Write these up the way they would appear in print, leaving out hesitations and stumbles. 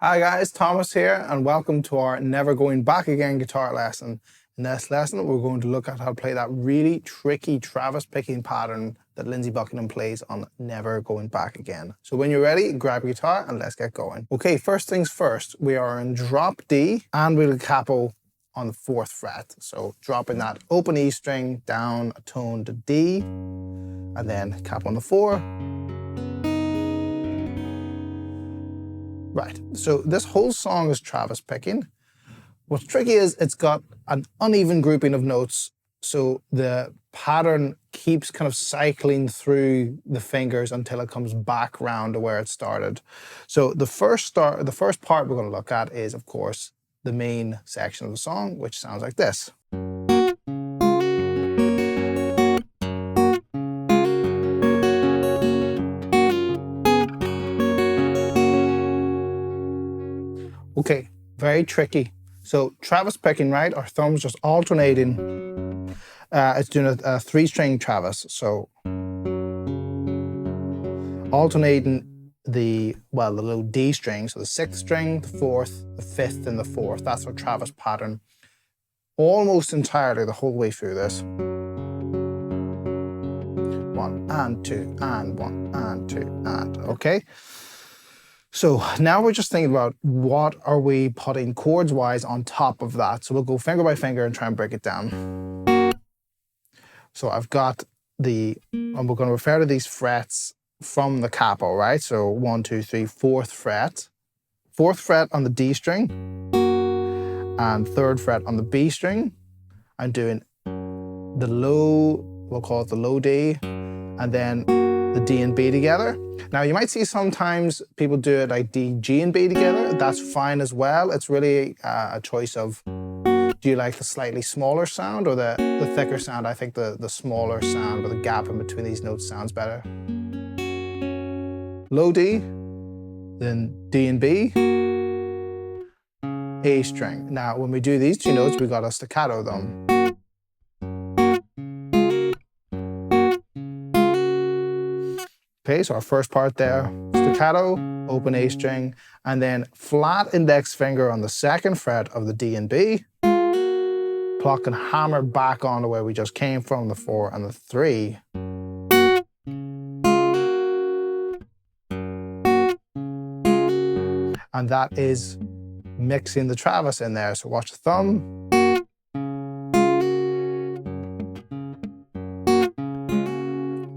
Hi guys, Thomas here, and welcome to our Never Going Back Again guitar lesson. In this lesson, we're going to look at how to play that really tricky Travis picking pattern that Lindsey Buckingham plays on Never Going Back Again. So when you're ready, grab your guitar and let's get going. Okay, first things first, we are in drop D and we'll capo on the 4th fret. So dropping that open E string down a tone to D, and then capo on the 4. Right, so this whole song is Travis picking. What's tricky is it's got an uneven grouping of notes, so the pattern keeps kind of cycling through the fingers until it comes back round to where it started. So the first part we're going to look at is, of course, the main section of the song, which sounds like this. Okay, very tricky. So Travis picking, right? Our thumbs just alternating. It's doing a 3-string Travis. So alternating the low D string. So the 6th string, the 4th, the 5th, and the 4th. That's our Travis pattern. Almost entirely the whole way through this. 1 and 2 and 1 and 2 and, okay? So now we're just thinking about what are we putting chords wise on top of that. So we'll go finger by finger and try and break it down. So I've got and we're going to refer to these frets from the capo, right? So 1, 2, 3, 4th fret. 4th fret on the D string and 3rd fret on the B string. I'm doing the low, we'll call it the low D, and then the D and B together. Now you might see sometimes people do it like D, G and B together. That's fine as well. It's really a choice of, do you like the slightly smaller sound or the thicker sound? I think the smaller sound with a gap in between these notes sounds better. Low D, then D and B, A string. Now when we do these two notes, we got a staccato them. Okay, so our first part there, staccato, open A string, and then flat index finger on the 2nd fret of the D and B, pluck and hammer back onto where we just came from, the 4 and the 3. And that is mixing the Travis in there, so watch the thumb.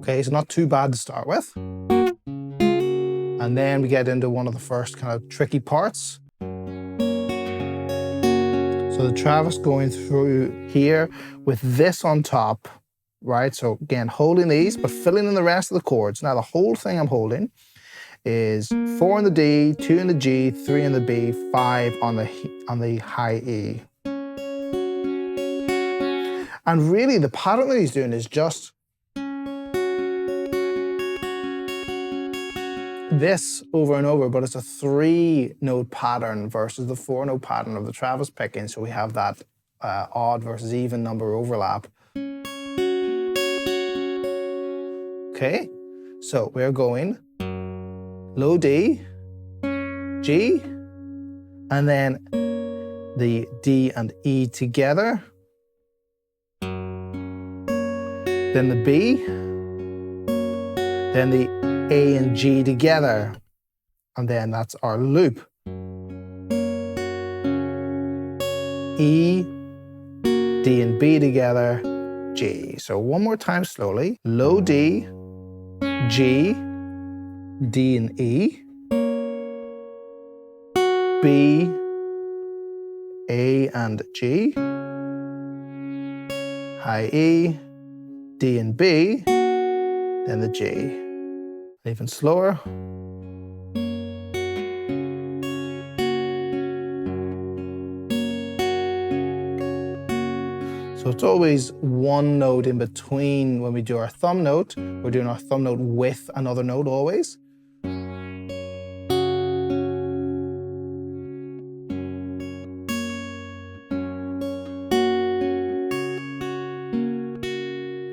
Okay, so not too bad to start with. And then we get into one of the first kind of tricky parts. So the Travis going through here with this on top, right? So again, holding these, but filling in the rest of the chords. Now the whole thing I'm holding is 4 in the D, 2 in the G, 3 in the B, 5 on the high E. And really the pattern that he's doing is just this over and over, but it's a 3-note pattern versus the 4-note pattern of the Travis picking. So we have that odd versus even number overlap. Okay, so we're going low D, G, and then the D and E together, then the B, then the A and G together, and then that's our loop. E, D and B together, G. So one more time slowly. Low D, G, D and E, B, A and G, high E, D and B, then the G. Even slower. So it's always one note in between. When we do our thumb note, we're doing our thumb note with another note always.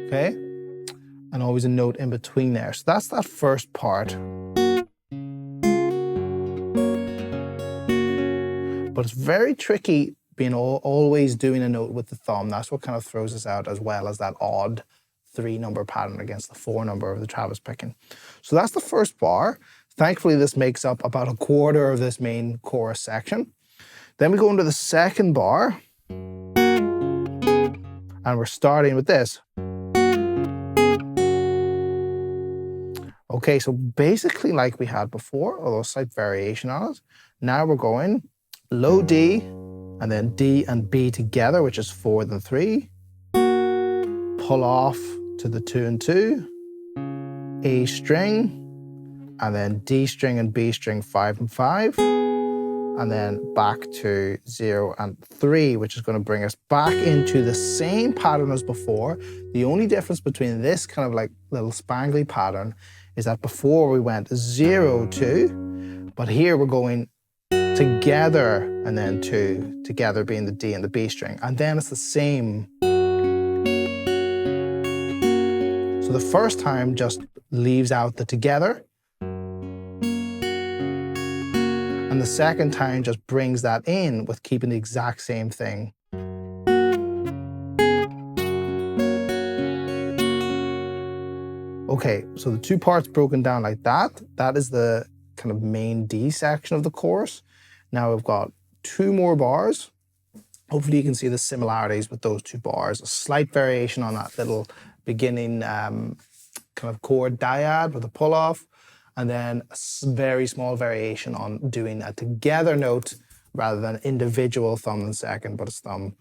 Okay, and always a note in between there. So that's that first part. but it's very tricky being always doing a note with the thumb. That's what kind of throws us out, as well as that odd 3-number pattern against the 4-number of the Travis picking. So that's the first bar. Thankfully, this makes up about 1/4 of this main chorus section. Then we go into the second bar, and we're starting with this. Okay, so basically like we had before, although a slight variation on it. Now we're going low D, and then D and B together, which is 4 then 3. Pull off to the 2 and 2, A string, and then D string and B string 5 and 5, and then back to 0 and 3, which is going to bring us back into the same pattern as before. The only difference between this kind of like little spangly pattern is that before we went 0, 2, but here we're going together and then 2, together being the D and the B string, and then it's the same. So the first time just leaves out the together, and the second time just brings that in with keeping the exact same thing. Okay, so the 2 parts broken down like that, that is the kind of main D section of the chorus. Now we've got 2 more bars. Hopefully you can see the similarities with those 2 bars. A slight variation on that little beginning kind of chord dyad with a pull off, and then a very small variation on doing a together note rather than individual thumb and second, but it's thumb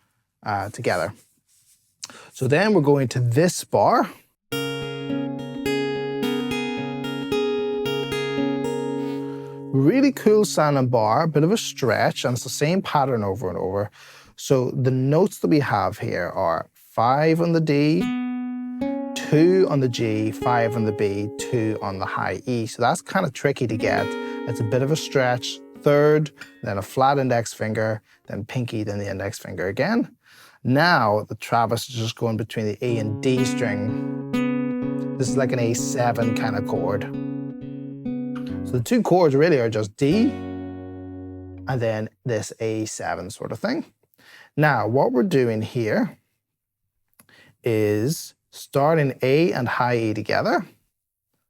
together. So then we're going to this bar. Really cool sounding bar, bit of a stretch, and it's the same pattern over and over. So the notes that we have here are 5 on the D, 2 on the G, 5 on the B, 2 on the high E. So that's kind of tricky to get. It's a bit of a stretch. 3rd, then a flat index finger, then pinky, then the index finger again. Now the Travis is just going between the A and D string. This is like an A7 kind of chord. So the 2 chords really are just D and then this A7 sort of thing. Now what we're doing here is starting A and high E together.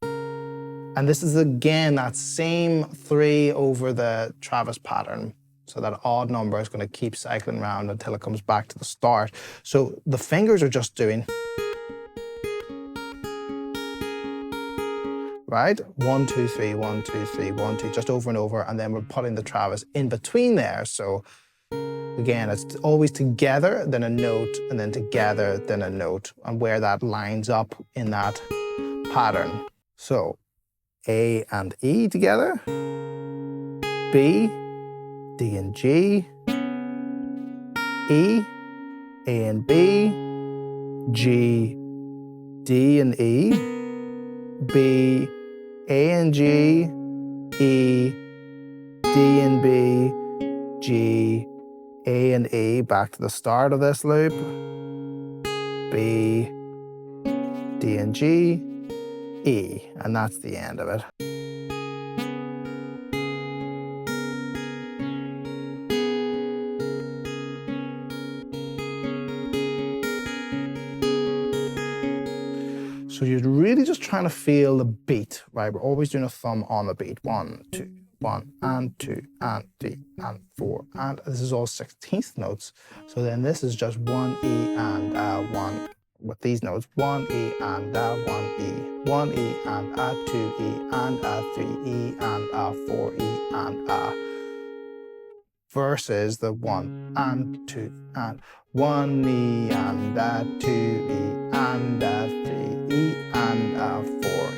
And this is again that same 3 over the Travis pattern. So that odd number is going to keep cycling around until it comes back to the start. So the fingers are just doing, right? 1, 2, 3, 1, 2, 3, 1, 2, just over and over. And then we're putting the Travis in between there. So again, it's always together, then a note, and then together, then a note, and where that lines up in that pattern. So A and E together, B, D and G, E, A and B, G, D and E, B, A and G, E, D and B, G, A and E, back to the start of this loop, B, D and G, E, and that's the end of it. So you're really just trying to feel the beat, right? We're always doing a thumb on the beat. 1, 2, 1, and 2, and 3, and 4, and this is all 16th notes. So then this is just 1 E and 1 with these notes. 1 E and 1 E, 1 E and 2 E and 3 E and 4 E and versus the 1 and 2 and 1 E and 2 E and 3 E and 4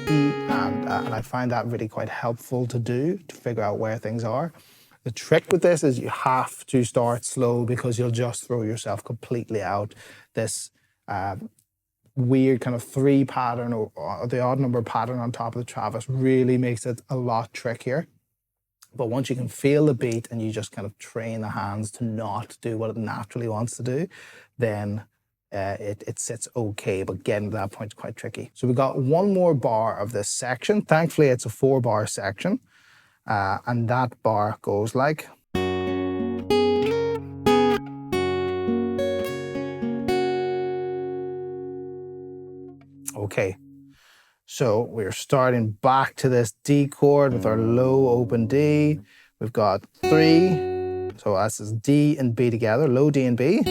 E and I find that really quite helpful to do, to figure out where things are. The trick with this is you have to start slow because you'll just throw yourself completely out. This weird kind of 3 pattern or the odd number pattern on top of the Travis really makes it a lot trickier. But once you can feel the beat and you just kind of train the hands to not do what it naturally wants to do, then it sits okay, but getting to that point is quite tricky. So we've got 1 more bar of this section. Thankfully, it's a 4-bar section, and that bar goes like. Okay, so we're starting back to this D chord with our low open D. We've got 3, so that's D and B together, low D and B.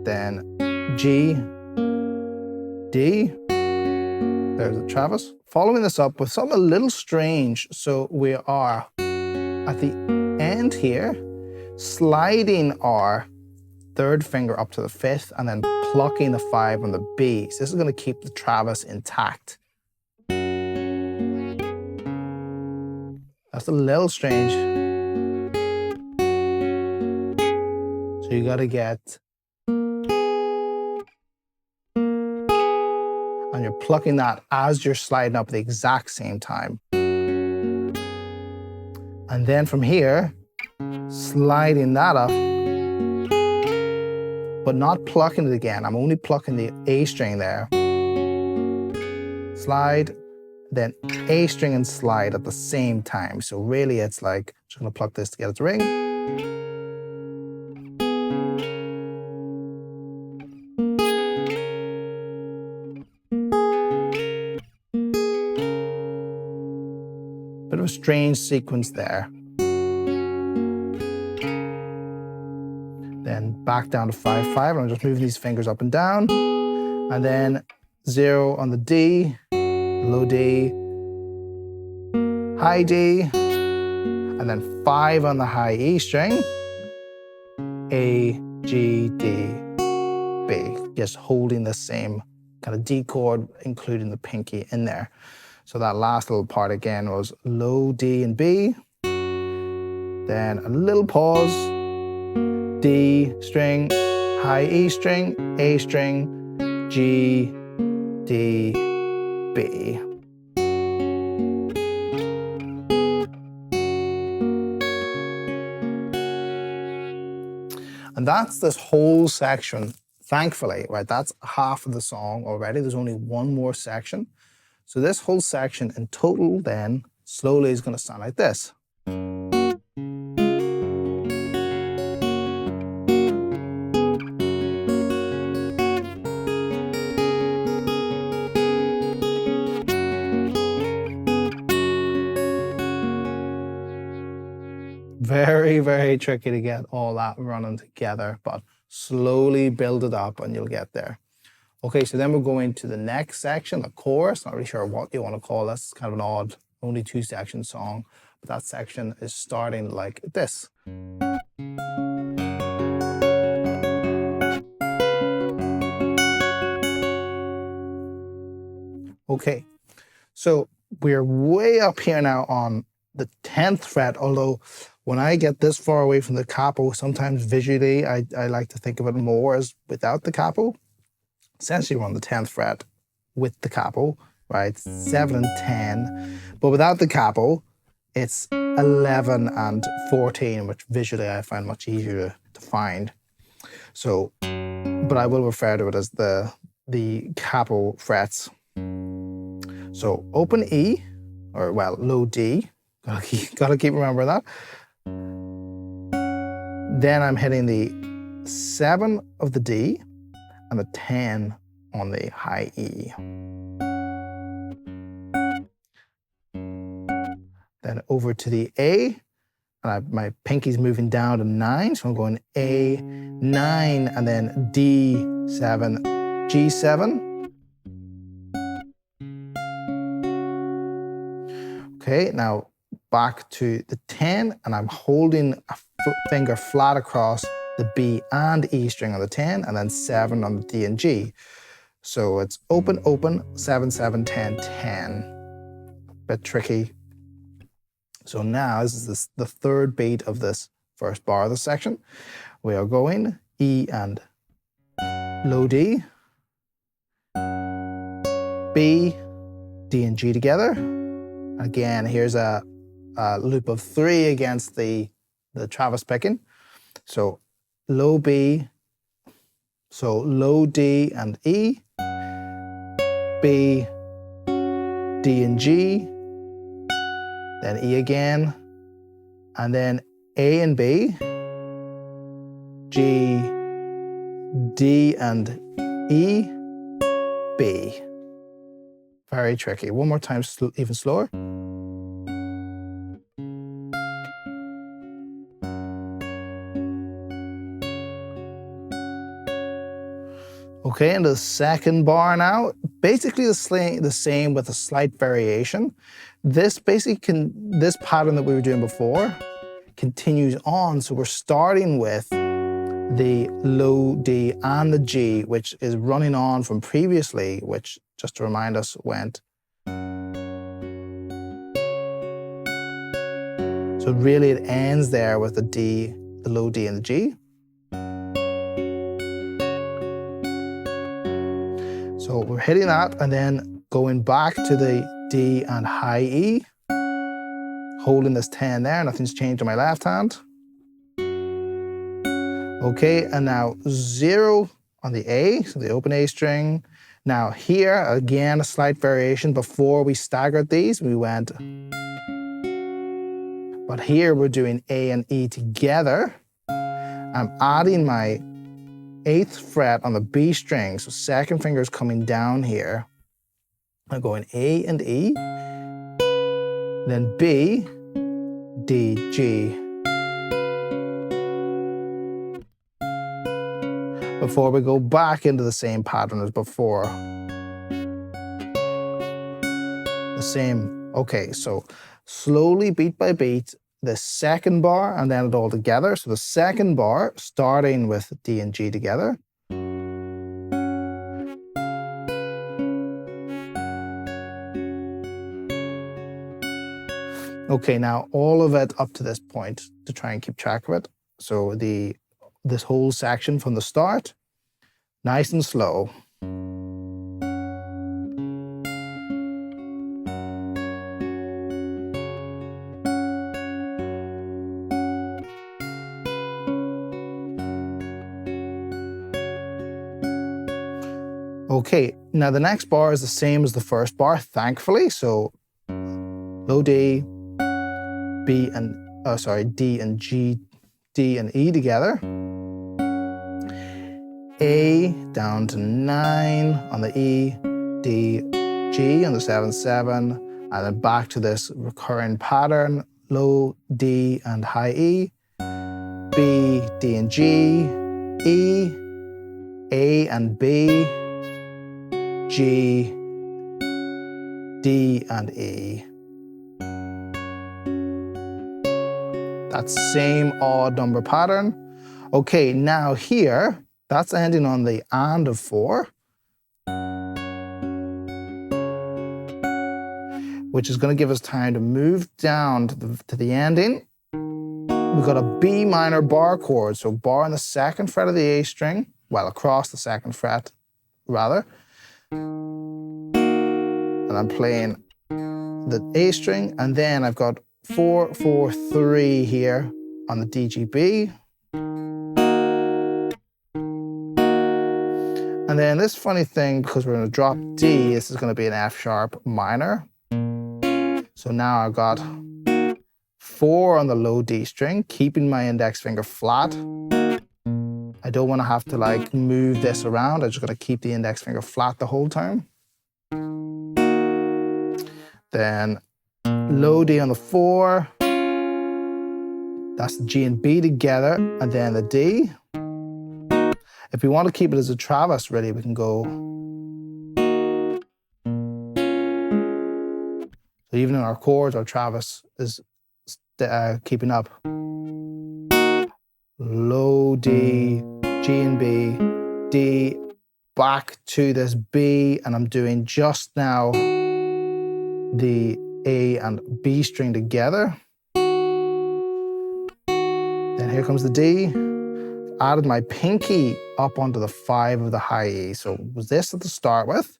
Then G, D, there's the Travis. Following this up with something a little strange. So we are at the end here, sliding our 3rd finger up to the 5th and then plucking the 5 on the B. So this is going to keep the Travis intact. That's a little strange. So you got to get, and you're plucking that as you're sliding up at the exact same time. And then from here, sliding that up, but not plucking it again. I'm only plucking the A string there. Slide, then A string and slide at the same time. So really it's like, just gonna pluck this to get it to ring. Bit of a strange sequence there. Then back down to 5, 5, and I'm just moving these fingers up and down. And then 0 on the D, low D, high D, and then 5 on the high E string, A, G, D, B. Just holding the same kind of D chord, including the pinky in there. So that last little part again was low D and B, then a little pause, D string, high E string, A string, G, D, B. And that's this whole section, thankfully, right? That's half of the song already. There's only one more section. So this whole section in total then slowly is going to sound like this. Very, very tricky to get all that running together, but slowly build it up and you'll get there. Okay, so then we're going to the next section, the chorus. Not really sure what you want to call this. It's kind of an odd, only 2-section song, but that section is starting like this. Okay, so we're way up here now on the 10th fret, although when I get this far away from the capo, sometimes visually I like to think of it more as without the capo. Essentially we're on the 10th fret with the capo, right? 7 and 10, but without the capo, it's 11 and 14, which visually I find much easier to find. So, but I will refer to it as the capo frets. So open E, or well, low D, gotta keep remembering that. Then I'm hitting the 7 of the D and the 10 on the high E. Then over to the A, and my pinky's moving down to 9, so I'm going A, 9, and then D, 7, G7. Okay, now back to the 10, and I'm holding a finger flat across the B and E string on the 10, and then 7 on the D and G. So it's open, open, 7, 7, 10, 10. Bit tricky. So now this is the third beat of this first bar of the section. We are going E and low D, B, D and G together. Again, here's a loop of 3 against the Travis picking. So low B, so low D and E, B, D and G, then E again, and then A and B, G, D and E, B. Very tricky. One more time, even slower. Okay, into the second bar now. Basically the same with a slight variation. This pattern that we were doing before continues on. So we're starting with the low D and the G, which is running on from previously, which, just to remind us, went. So really it ends there with the D, the low D and the G. So we're hitting that and then going back to the D and high E, holding this 10 there, nothing's changed on my left hand. Okay, and now 0 on the A, so the open A string. Now here, again, a slight variation. Before we staggered these, we went, but here we're doing A and E together. I'm adding my 8th fret on the B string, so second finger is coming down here. I'm going A and E, then B, D, G. Before we go back into the same pattern as before. The same, okay, so slowly, beat by beat, the second bar and then it all together. So the second bar, starting with D and G together. Okay, now all of it up to this point to try and keep track of it. So this whole section from the start, nice and slow. Okay, now the next bar is the same as the first bar, thankfully. So low D, D and G, D and E together. A down to 9 on the E, D, G on the 7/7, and then back to this recurring pattern, low D and high E, B, D and G, E, A and B, G, D and E. That same odd number pattern. Okay, now here, that's ending on the and of 4, which is going to give us time to move down to the ending. We've got a B minor bar chord, so bar on the 2nd fret of the A string, well, across the 2nd fret, rather. And I'm playing the A string, and then I've got 4, 4, 3 here on the D, G, B. And then this funny thing, because we're going to drop D, this is going to be an F sharp minor. So now I've got 4 on the low D string, keeping my index finger flat. I don't want to have to like move this around. I'm just going to keep the index finger flat the whole time. Then low D on the 4. That's the G and B together, and then the D. If we want to keep it as a Travis, really, we can go. So even in our chords, our Travis is keeping up. Low D, G and B, D, back to this B, and I'm doing just now the A and B string together. Then here comes the D. Added my pinky up onto the 5 of the high E. So it was this at the start with.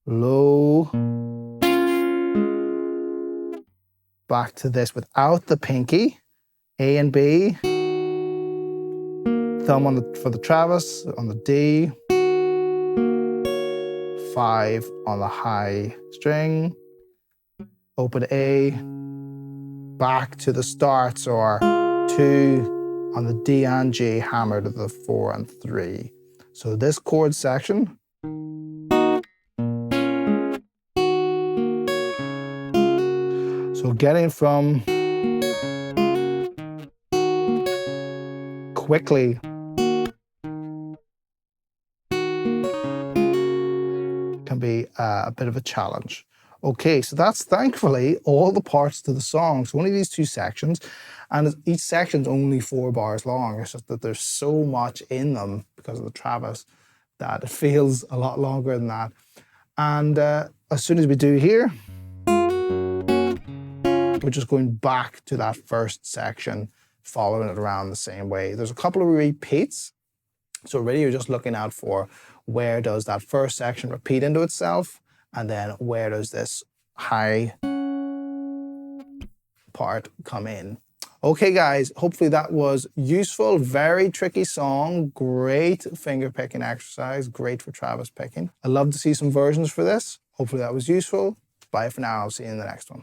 Low. Back to this without the pinky. A and B. Thumb for the Travis on the D. 5 on the high string. Open A. Back to the start, so our 2 on the D and G hammered to the 4 and 3. So this chord section, so getting from quickly can be a bit of a challenge. Okay, so that's thankfully all the parts to the song. So only these two sections, and each section's only 4 bars long. It's just that there's so much in them because of the Travis that it feels a lot longer than that. And as soon as we do here, we're just going back to that first section, following it around the same way. There's a couple of repeats. So really you're just looking out for where does that first section repeat into itself, and then where does this high part come in. Okay guys, hopefully that was useful. Very tricky song, great finger picking exercise, great for Travis picking. I'd love to see some versions for this. Hopefully that was useful. Bye for now, I'll see you in the next one.